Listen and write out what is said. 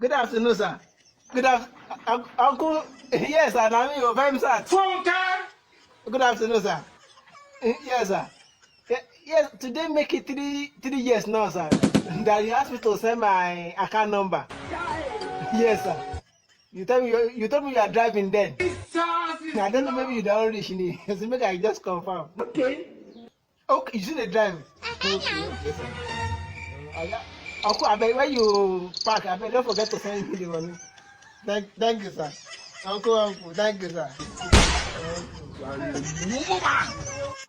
Good afternoon, sir. Good afternoon, Uncle. Yes, sir. I'm your Femsat. Good afternoon, sir. Yes, sir. Yes, today make it 3 years now, sir. That you asked me to send my account number. Yes, sir. You told me you are driving then. I don't know, maybe you don't reach me. So maybe I just confirm. Okay. Okay, you see the drive. Okay, okay, sir. Uncle, I beg when you park, I beg don't forget to send me the money. Thank you, sir. Uncle, thank you, sir. Thank you.